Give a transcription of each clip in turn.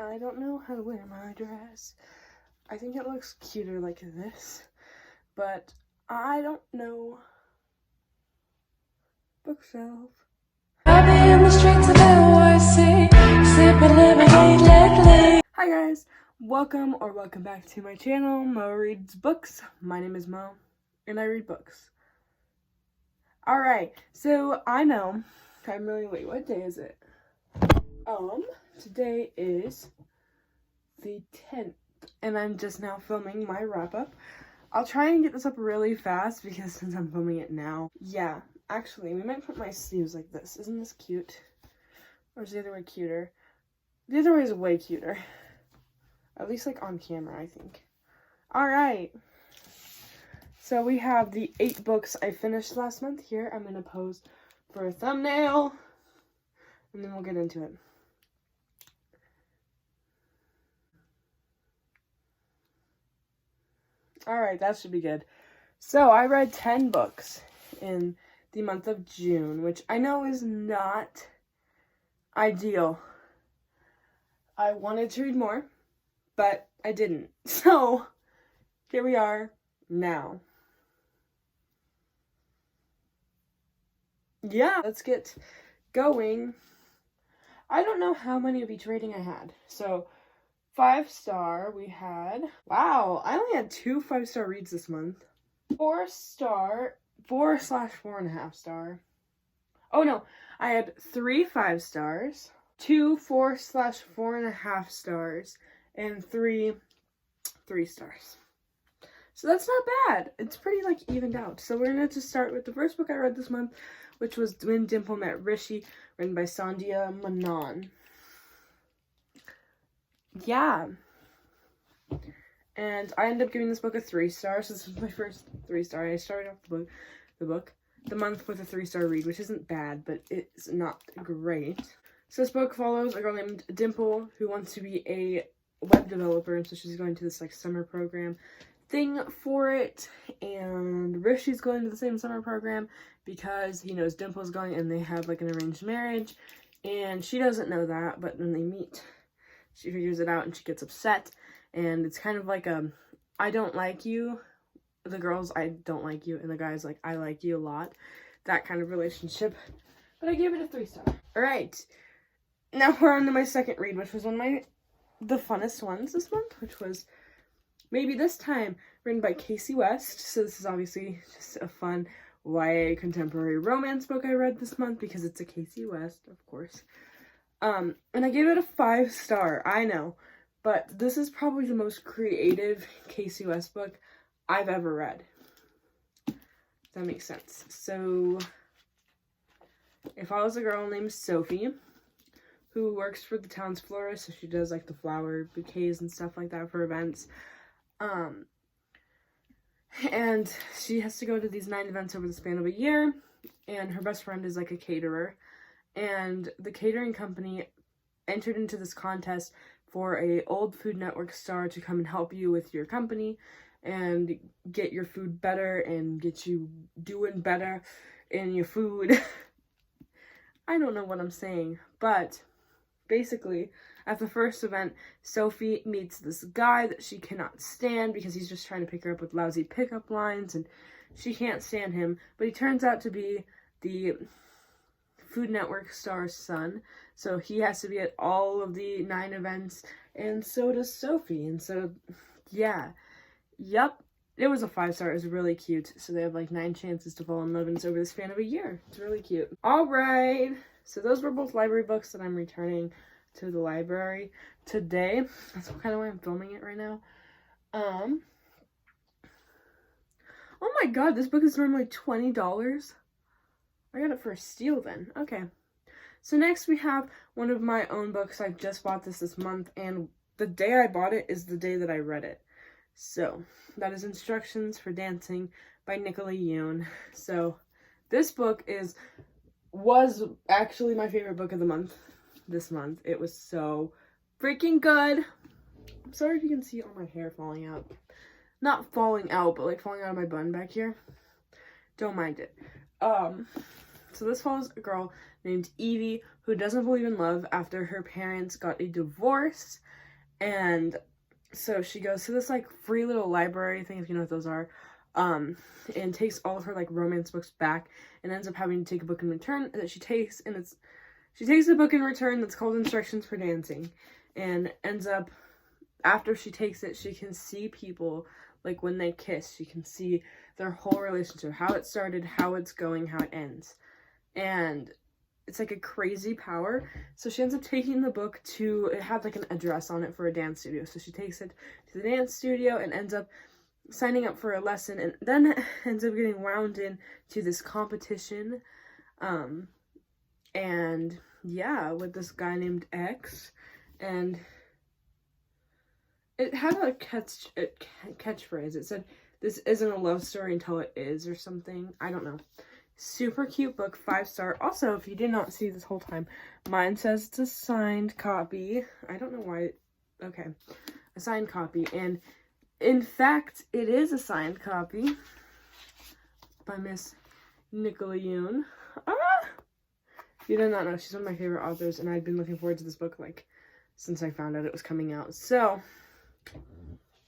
I don't know how to wear my dress. I think it looks cuter like this, but I don't know. Bookshelf. I've been in the streets of NYC, sipping lemonade lately. Hi guys, welcome back to my channel, Mo Reads Books. My name is Mo, and I read books. Alright, so I know, wait, what day is it? Today is the 10th, and I'm just now filming my wrap-up. I'll try and get this up really fast because since I'm filming it now. Yeah, actually, we might put my sleeves like this. Isn't this cute? Or is the other way cuter? The other way is way cuter. At least like on camera, I think. Alright. So we have the 8 books I finished last month here. I'm going to pose for a thumbnail. And then we'll get into it. Alright, that should be good. So, I read 10 books in the month of June, which I know is not ideal. I wanted to read more, but I didn't. So, here we are now. Yeah, let's get going. I don't know how many of each rating I had. So, 5-star, we had, wow, I only had 2 5-star reads this month. 4-star, 4/4.5 star. Oh no, I had 3 5-stars, 2 4/4.5 stars, and 3 3-stars. So that's not bad. It's pretty like evened out. So we're gonna just start with the first book I read this month, which was When Dimple Met Rishi, written by Sandhya Menon. Yeah. And I ended up giving this book a 3-star. So this was my first 3-star. I started off the month with a 3-star read, which isn't bad, but it's not great. So this book follows a girl named Dimple who wants to be a web developer, and so she's going to this like summer program thing for it, and Rishi's going to the same summer program because he knows Dimple's going, and they have like an arranged marriage, and she doesn't know that, but when they meet, she figures it out and she gets upset, and it's kind of like I don't like you, the girls, I don't like you, and the guys like, I like you a lot, that kind of relationship, but I gave it a 3-star. Alright, now we're on to my second read, which was one of the funnest ones this month, which was Maybe This Time, written by Casey West. So this is obviously just a fun YA contemporary romance book I read this month because it's a Casey West, of course. And I gave it a 5-star, I know, but this is probably the most creative Casey West book I've ever read. If that makes sense. So, it follows a girl named Sophie who works for the town's florist, so she does like the flower bouquets and stuff like that for events. And she has to go to these 9 events over the span of a year, and her best friend is like a caterer, and the catering company entered into this contest for a old Food Network star to come and help you with your company and get your food better and get you doing better in your food. I don't know what I'm saying, but basically, at the first event, Sophie meets this guy that she cannot stand because he's just trying to pick her up with lousy pickup lines, and she can't stand him, but he turns out to be the Food Network star's son, so he has to be at all of the 9 events, and so does Sophie, and so, yeah. Yep. It was a 5-star. It was really cute. So they have like 9 chances to fall in love, and it's over the span of a year. It's really cute. Alright. So those were both library books that I'm returning to the library today. That's kind of why I'm filming it right now. Oh my god, this book is normally $20. I got it for a steal then. Okay. So next we have one of my own books. I just bought this month, and the day I bought it is the day that I read it. So, that is Instructions for Dancing by Nicola Yoon. So, this book was actually my favorite book of the month this month. It was so freaking good. I'm sorry if you can see all my hair falling out. Not falling out, but like falling out of my bun back here. Don't mind it. So So this follows a girl named Evie who doesn't believe in love after her parents got a divorce. And so she goes to this like free little library thing, if you know what those are, and takes all of her like romance books back and ends up having to take a book in return that she takes, and she takes a book in return that's called Instructions for Dancing, and ends up, after she takes it, she can see people, like when they kiss, she can see their whole relationship, how it started, how it's going, how it ends. And it's like a crazy power. So she ends up taking the book to, it had like an address on it for a dance studio. So she takes it to the dance studio and ends up signing up for a lesson, and then ends up getting wound in to this competition. And yeah, with this guy named X. And it had a catchphrase. It said, "This isn't a love story until it is," or something. I don't know. Super cute book, 5-star. Also, if you did not see this whole time, mine says it's a signed copy. I don't know why. Okay. A signed copy. And in fact, it is a signed copy by Miss Nicola Yoon. If you did not know, she's one of my favorite authors, and I've been looking forward to this book, like, since I found out it was coming out. So,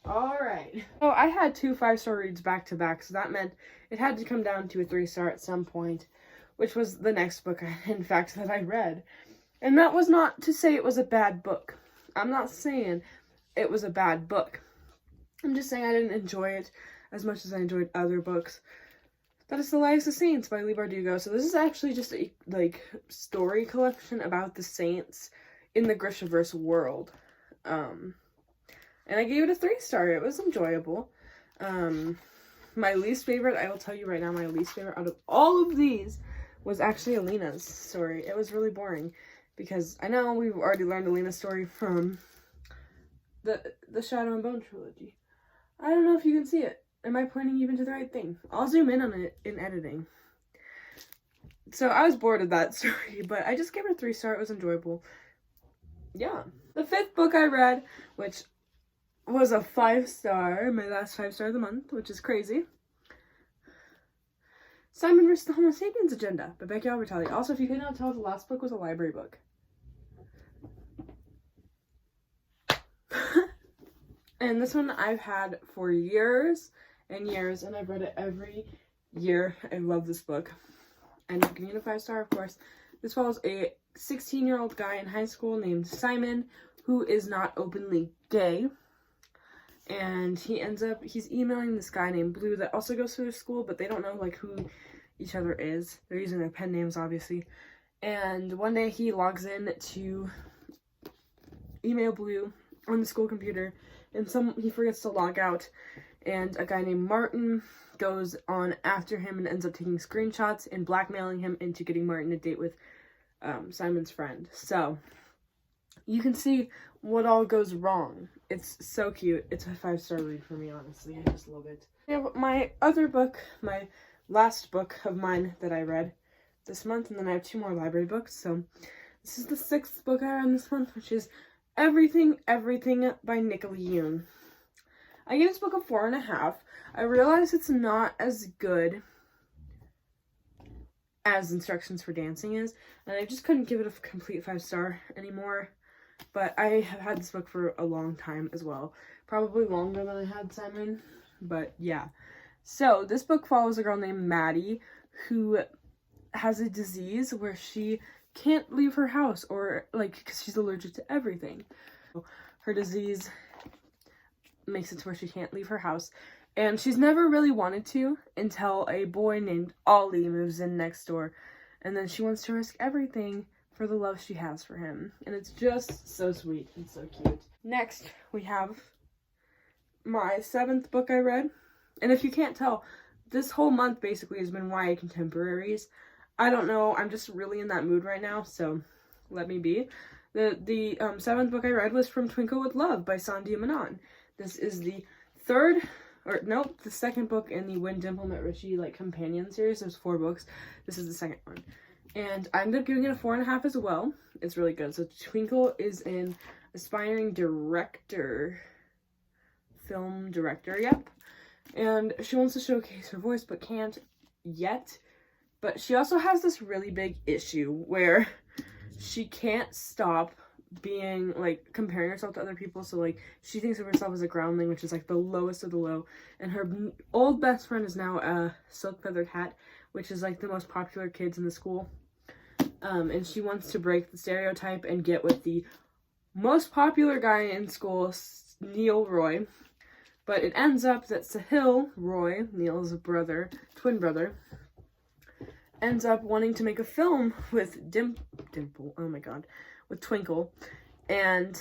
alright. So, I had 2 5-star reads back to back, so that meant it had to come down to a 3-star at some point, which was the next book, in fact, that I read. And that was not to say it was a bad book. I'm not saying it was a bad book. I'm just saying I didn't enjoy it as much as I enjoyed other books. That is The Lives of Saints by Leigh Bardugo. So this is actually just a, like, story collection about the saints in the Grishaverse world. And I gave it a 3-star. It was enjoyable. My least favorite, I will tell you right now, my least favorite out of all of these was actually Alina's story. It was really boring because I know we've already learned Alina's story from the Shadow and Bone trilogy. I don't know if you can see it. Am I pointing even to the right thing? I'll zoom in on it in editing. So I was bored of that story, but I just gave it a 3-star. It was enjoyable. Yeah. The 5th book I read, which was a 5-star, my last 5-star of the month, which is crazy. Simon vs. the Homo Sapiens Agenda by Becky Albertalli. Also, if you could not tell, the last book was a library book. And this one I've had for years and years, and I've read it every year. I love this book. And I'm giving it a 5-star, of course. This follows a 16-year-old guy in high school named Simon, who is not openly gay. And he's emailing this guy named Blue that also goes to their school, but they don't know, like, who each other is. They're using their pen names, obviously. And one day he logs in to email Blue on the school computer, and he forgets to log out, and a guy named Martin goes on after him and ends up taking screenshots and blackmailing him into getting Martin a date with Simon's friend. So you can see what all goes wrong. It's so cute. It's a 5-star read for me, honestly. I just love it. I have my other book, my last book of mine that I read this month, and then I have 2 more library books. So this is the 6th book I read this month, which is Everything by Nicola Yoon. I gave this book a 4.5. I realize it's not as good as Instructions for Dancing is, and I just couldn't give it a complete 5-star anymore. But I have had this book for a long time as well. Probably longer than I had Simon, but yeah. So this book follows a girl named Maddie who has a disease where she can't leave her house, or like, because she's allergic to everything. Her disease makes it to where she can't leave her house, and she's never really wanted to until a boy named Ollie moves in next door, and then she wants to risk everything for the love she has for him, and it's just so sweet and so cute. Next, we have my 7th book I read, and if you can't tell, this whole month basically has been YA contemporaries. I don't know, I'm just really in that mood right now, so let me be. The 7th book I read was From Twinkle with Love by Sandhya Menon. This is the 2nd book in the When Dimple Met Richie, like, companion series. There's 4 books. This is the 2nd one. And I ended up giving it a 4.5 as well. It's really good. So Twinkle is an aspiring film director, yep. And she wants to showcase her voice, but can't yet. But she also has this really big issue where she can't stop being, like, comparing herself to other people. So, like, she thinks of herself as a groundling, which is, like, the lowest of the low. And her old best friend is now a Silk Feathered Hat, which is, like, the most popular kids in the school. And she wants to break the stereotype and get with the most popular guy in school, Neil Roy. But it ends up that Sahil Roy, Neil's brother, twin brother, ends up wanting to make a film with Dimple, oh my god, with Twinkle, and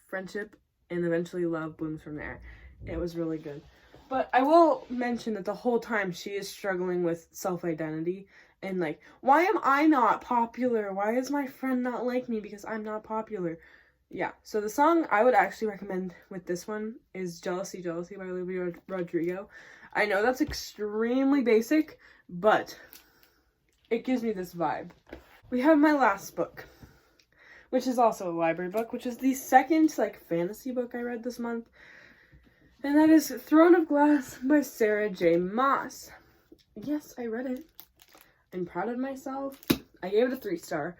friendship and eventually love blooms from there. It was really good. But I will mention that the whole time she is struggling with self-identity and, like, why am I not popular? Why is my friend not like me because I'm not popular? Yeah, so the song I would actually recommend with this one is Jealousy, Jealousy by Olivia Rodrigo. I know that's extremely basic, but it gives me this vibe. We have my last book, which is also a library book, which is the second, like, fantasy book I read this month. And that is Throne of Glass by Sarah J. Maas. Yes, I read it. I'm proud of myself. I gave it a 3-star.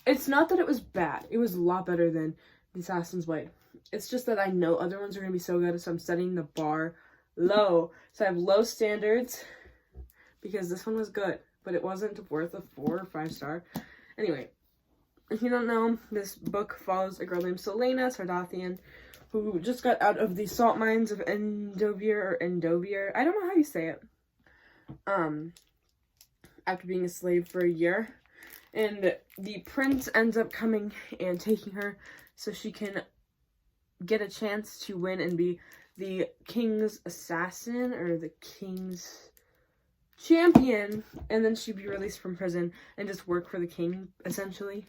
It's not that it was bad. It was a lot better than The Assassin's Blade. It's just that I know other ones are going to be so good, so I'm setting the bar low. So I have low standards because this one was good, but it wasn't worth a 4 or 5-star. Anyway, if you don't know, this book follows a girl named Selena Sardathian who just got out of the salt mines of Endovier. I don't know how you say it. After being a slave for a year. And the prince ends up coming and taking her so she can get a chance to win and be the king's assassin or the king's champion. And then she'd be released from prison and just work for the king, essentially.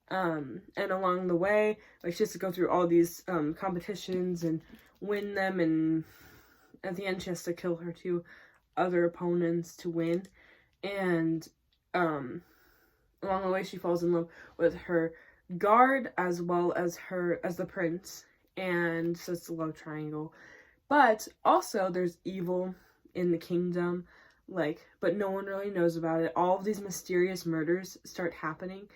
And along the way, like, she has to go through all these competitions and win them. And at the end, she has to kill her 2 other opponents to win. And along the way, she falls in love with her guard as well as the prince, and so it's a love triangle. But also, there's evil in the kingdom, like, but no one really knows about it. All of these mysterious murders start happening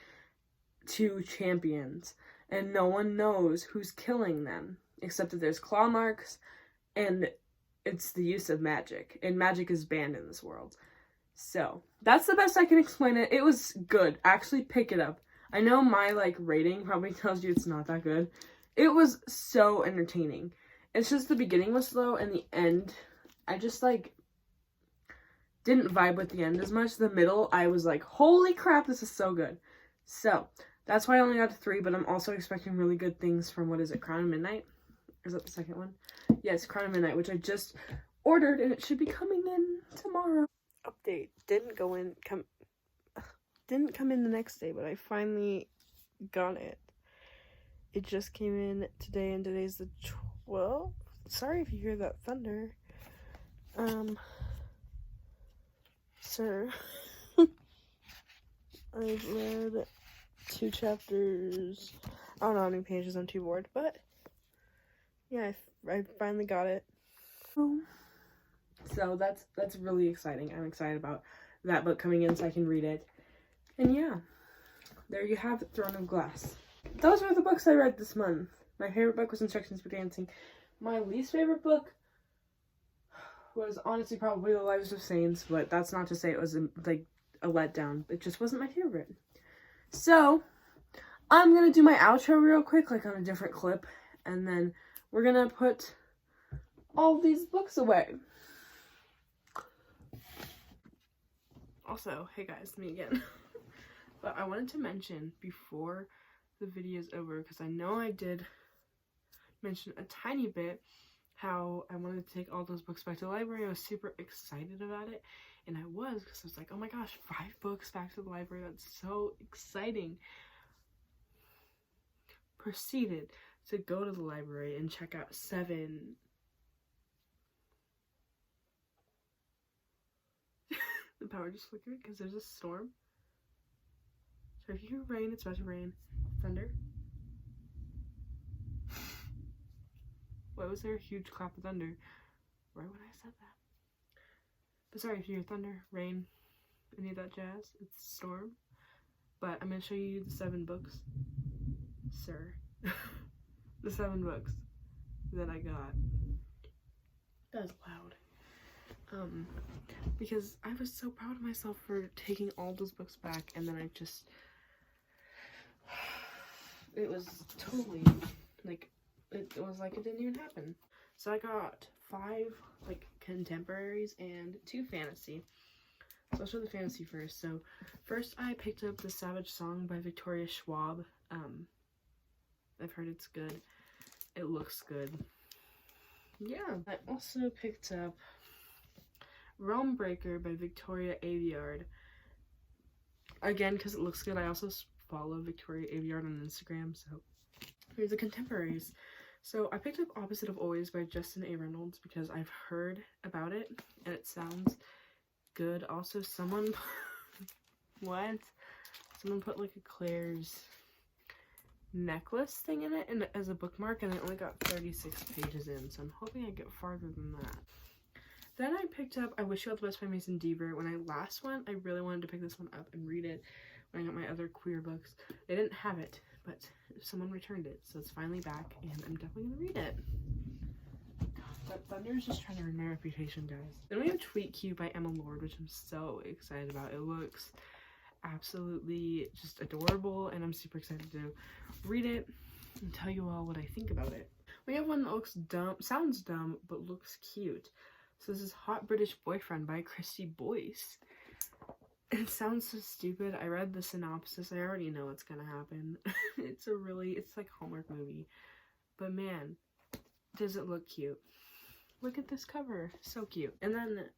to champions, and no one knows who's killing them, except that there's claw marks, and it's the use of magic, and magic is banned in this world. So, that's the best I can explain it. It was good. Actually, pick it up. I know my, like, rating probably tells you it's not that good. It was so entertaining. It's just the beginning was slow, and the end, I just, like, didn't vibe with the end as much. The middle, I was like, holy crap, this is so good. So, that's why I only got a 3, but I'm also expecting really good things from, what is it, Crown of Midnight? Is that the second one? Yes, Crown of Midnight, which I just ordered, and it should be coming in tomorrow. Update didn't come in the next day, but I finally got it. It just came in today, and today's the 12th. Sorry if you hear that thunder. Sir, I've read 2 chapters. I don't know how many pages, I'm too bored, but yeah, I finally got it. So that's really exciting. I'm excited about that book coming in so I can read it. And yeah, there you have it, Throne of Glass. Those were the books I read this month. My favorite book was Instructions for Dancing. My least favorite book was honestly probably The Lives of Saints, but that's not to say it was like a letdown. It just wasn't my favorite. So, I'm gonna do my outro real quick, like on a different clip, and then we're gonna put all these books away. Also, hey guys, me again. But I wanted to mention before the video is over, because I know I did mention a tiny bit how I wanted to take all those books back to the library. I was super excited about it, and I was, because I was like, oh my gosh, 5 books back to the library, that's so exciting. Proceeded to go to the library and check out 7 the power just flickered because there's a storm. So if you hear rain, it's about to rain. Thunder. Why was there a huge clap of thunder right when I said that? But sorry if you hear thunder, rain, any of that jazz. It's a storm. But I'm going to show you the 7 books, sir. The 7 books that I got. That was loud. Because I was so proud of myself for taking all those books back, and then I just, it was totally, like, it was like it didn't even happen. So I got 5, like, contemporaries and 2 fantasy. So I'll show the fantasy first. So first I picked up The Savage Song by Victoria Schwab. I've heard it's good. It looks good. Yeah. I also picked up Realm Breaker by Victoria Aveyard. Again, because it looks good. I also follow Victoria Aveyard on Instagram, so here's the contemporaries. So I picked up Opposite of Always by Justin A. Reynolds because I've heard about it and it sounds good. Also, someone what? Someone put like a Claire's necklace thing in it and as a bookmark, and I only got 36 pages in, so I'm hoping I get farther than that. Then I picked up I Wish You All the Best by Mason Deaver. When I last went, I really wanted to pick this one up and read it when I got my other queer books. They didn't have it, but someone returned it, so it's finally back, and I'm definitely gonna read it. God, that thunder is just trying to ruin my reputation, guys. Then we have Tweet Cute by Emma Lord, which I'm so excited about. It looks absolutely just adorable, and I'm super excited to read it and tell you all what I think about it. We have one that looks dumb, sounds dumb, but looks cute. So this is Hot British Boyfriend by Christy Boyce. It sounds so stupid. I read the synopsis. I already know what's gonna happen. It's like a Hallmark movie. But man, does it look cute. Look at this cover. So cute. And then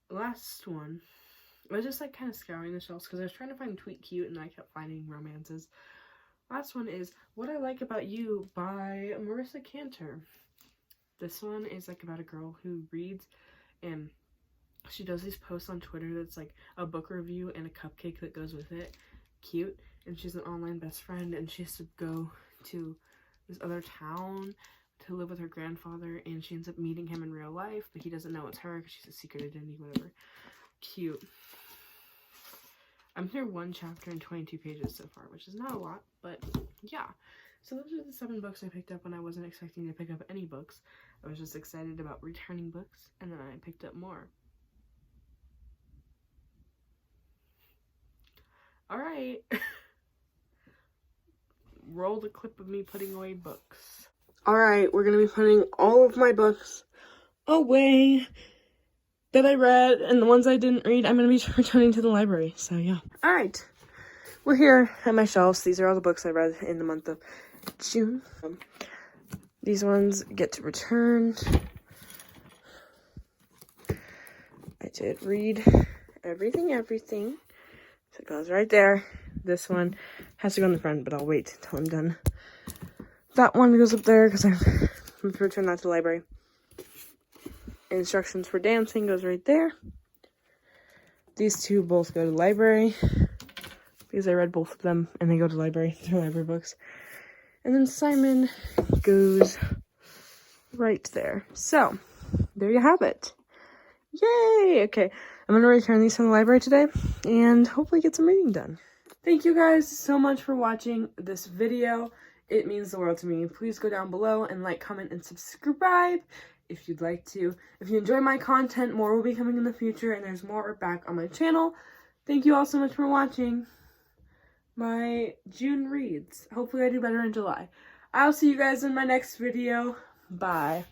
the last one, I was just like kind of scouring the shelves because I was trying to find Tweet Cute and I kept finding romances. Last one is What I Like About You by Marissa Cantor. This one is like about a girl who reads and she does these posts on Twitter that's like a book review and a cupcake that goes with it. Cute. And she's an online best friend and she has to go to this other town to live with her grandfather, and she ends up meeting him in real life, but he doesn't know it's her because she's a secret identity, whatever. Cute. I'm through 1 chapter and 22 pages so far, which is not a lot, but yeah. So those are the 7 books I picked up when I wasn't expecting to pick up any books. I was just excited about returning books, and then I picked up more. Alright. Roll the clip of me putting away books. Alright, we're going to be putting all of my books away that I read, and the ones I didn't read, I'm going to be returning to the library. So, yeah. Alright. We're here at my shelves. These are all the books I read in the month of June. These ones get to return. I did read everything. So it goes right there. This one has to go in the front, but I'll wait until I'm done. That one goes up there because I'm going to return that to the library. Instructions for Dancing goes right there. These 2 both go to the library because I read both of them and they go to the library. They're library books. And then Simon goes right there. So, there you have it. Yay! Okay, I'm going to return these from the library today and hopefully get some reading done. Thank you guys so much for watching this video. It means the world to me. Please go down below and like, comment, and subscribe if you'd like to. If you enjoy my content, more will be coming in the future, and there's more back on my channel. Thank you all so much for watching my June reads. Hopefully I do better in July. I'll see you guys in my next video. Bye.